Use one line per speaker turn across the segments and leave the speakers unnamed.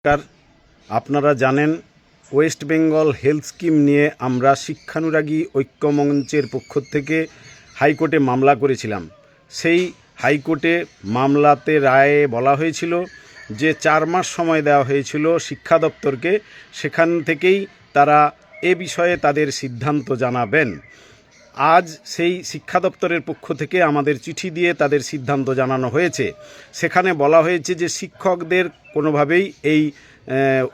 নমস্কার। আপনারা জানেন ওয়েস্ট বেঙ্গল হেলথ স্কিম নিয়ে আমরা শিক্ষানুরাগী ঐক্য মঞ্চের পক্ষ থেকে হাইকোর্টে মামলা করেছিলাম। সেই হাইকোর্টে মামলাতে রায়ে বলা হয়েছিল যে 4 মাস সময় দেওয়া হয়েছিল শিক্ষা দপ্তরকে, সেখান থেকেই তারা এ বিষয়ে তাদের সিদ্ধান্ত জানাবেন। আজ সেই শিক্ষা দপ্তরের পক্ষ থেকে আমাদের চিঠি দিয়ে তাদের সিদ্ধান্ত জানানো হয়েছে। সেখানে বলা হয়েছে যে শিক্ষকদের কোনোভাবেই এই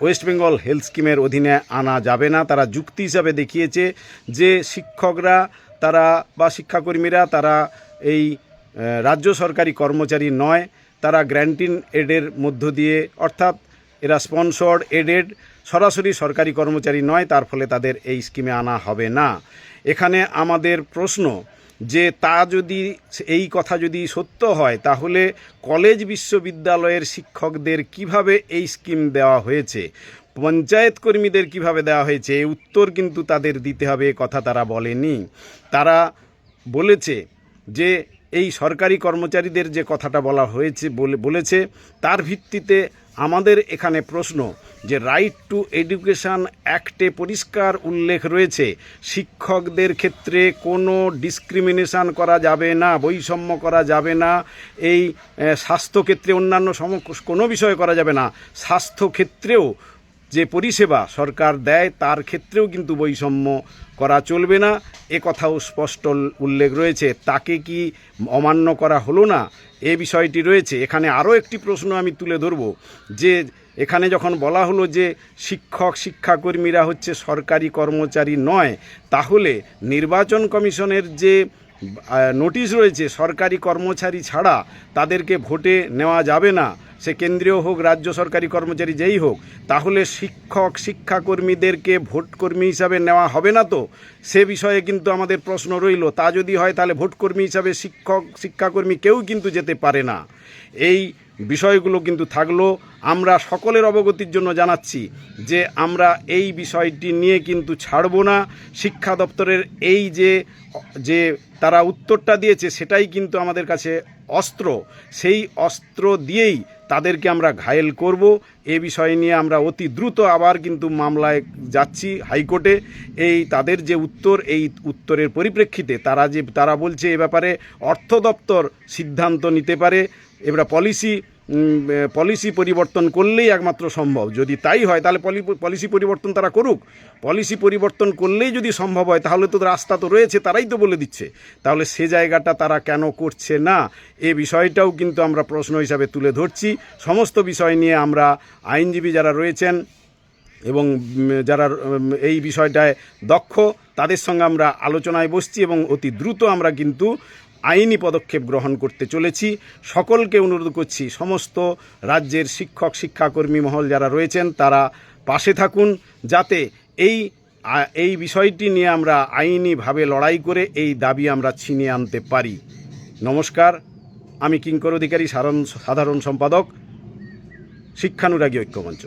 ওয়েস্ট বেঙ্গল হেলথ স্কিমের অধীনে আনা যাবে না। তারা যুক্তি হিসাবে দেখিয়েছে যে শিক্ষকরা বা শিক্ষাকর্মীরা তারা এই রাজ্য সরকারি কর্মচারী নয়, তারা গ্র্যান্টিন এডের মধ্য দিয়ে, অর্থাৎ এরা স্পন্সর্ড এডেড, সরাসরি সরকারি কর্মচারী নয়, তার ফলে তাদের এই স্কিমে আনা হবে না। এখানে আমাদের প্রশ্ন যে এই কথা যদি সত্য হয়, তাহলে কলেজ বিশ্ববিদ্যালয়ের শিক্ষকদের কিভাবে এই স্কিম দেওয়া হয়েছে, পঞ্চায়েত কর্মীদের কিভাবে দেওয়া হয়েছে, এই উত্তর কিন্তু তাদের দিতে হবে। এ কথা তারা বলেনি। তারা বলেছে যে এই সরকারি কর্মচারীদের যে কথাটা বলা হয়েছে বলেছে তার ভিত্তিতে আমাদের এখানে প্রশ্ন যে রাইট টু এডুকেশন অ্যাক্টে পরিষ্কার উল্লেখ রয়েছে শিক্ষকদের ক্ষেত্রে কোনো ডিসক্রিমিনেশন করা যাবে না, বৈষম্য করা যাবে না। এই স্বাস্থ্যক্ষেত্রে অন্যান্য কোনো বিষয়ে করা যাবে না, স্বাস্থ্যক্ষেত্রেও যে পরিষেবা সরকার দেয় তার ক্ষেত্রেও কিন্তু বৈষম্য করা চলবে না, এ কথাও স্পষ্ট উল্লেখ রয়েছে। তাকে কি অমান্য করা হলো না, এ বিষয়টি রয়েছে। এখানে আরও একটি প্রশ্ন আমি তুলে ধরব যে এখানে যখন বলা হলো যে শিক্ষাকর্মীরা হচ্ছে সরকারি কর্মচারী নয়, তাহলে নির্বাচন কমিশনের যে নোটিশ রয়েছে সরকারি কর্মচারী ছাড়া তাদেরকে ভোটে নেওয়া যাবে না, সে কেন্দ্রীয় হোক রাজ্য সরকারি কর্মচারী যেই হোক, তাহলে শিক্ষাকর্মীদেরকে ভোটকর্মী হিসাবে নেওয়া হবে না তো? সে বিষয়ে কিন্তু আমাদের প্রশ্ন রইল। তা যদি হয় তাহলে ভোটকর্মী হিসাবে শিক্ষাকর্মী কেউ কিন্তু যেতে পারে না। এই বিষয়গুলো কিন্তু থাকলো। আমরা সকলের অবগতির জন্য জানাচ্ছি যে আমরা এই বিষয়টি নিয়ে কিন্তু ছাড়ব না। শিক্ষা দপ্তরের এই যে তারা উত্তরটা দিয়েছে সেটাই কিন্তু আমাদের কাছে অস্ত্র, সেই অস্ত্র দিয়েই তাদেরকে আমরা ঘায়েল করব। এ বিষয় নিয়ে আমরা অতি দ্রুত আবার কিন্তু মামলায় যাচ্ছি হাইকোর্টে। এই তাদের যে উত্তর, এই উত্তরের পরিপ্রেক্ষিতে তারা বলছে এ ব্যাপারে অর্থ দপ্তর সিদ্ধান্ত নিতে পারে। এবার পলিসি পরিবর্তন করলেই একমাত্র সম্ভব। যদি তাই হয় তাহলে পলিসি পরিবর্তন তারা করুক। পলিসি পরিবর্তন করলেই যদি সম্ভব হয় তাহলে তো রাস্তা তো রয়েছে, তারাই তো বলে দিচ্ছে, তাহলে সে জায়গাটা তারা কেন করছে না, এ বিষয়টাও কিন্তু আমরা প্রশ্ন হিসাবে তুলে ধরছি। সমস্ত বিষয় নিয়ে আমরা আইনজীবী যারা রয়েছেন এবং যারা এই বিষয়টায় দক্ষ তাদের সঙ্গে আমরা আলোচনায় বসছি এবং অতি দ্রুত আমরা কিন্তু আইনি পদক্ষেপ গ্রহণ করতে চলেছি। সকলকে অনুরোধ করছি, সমস্ত রাজ্যের শিক্ষাকর্মী মহল যারা রয়েছেন তারা পাশে থাকুন, যাতে এই বিষয়টি নিয়ে আমরা আইনিভাবে লড়াই করে এই দাবি আমরা ছিনিয়ে আনতে পারি। নমস্কার, আমি কিঙ্কর অধিকারী, সাধারণ সম্পাদক, শিক্ষানুরাগী ঐক্যমঞ্চ।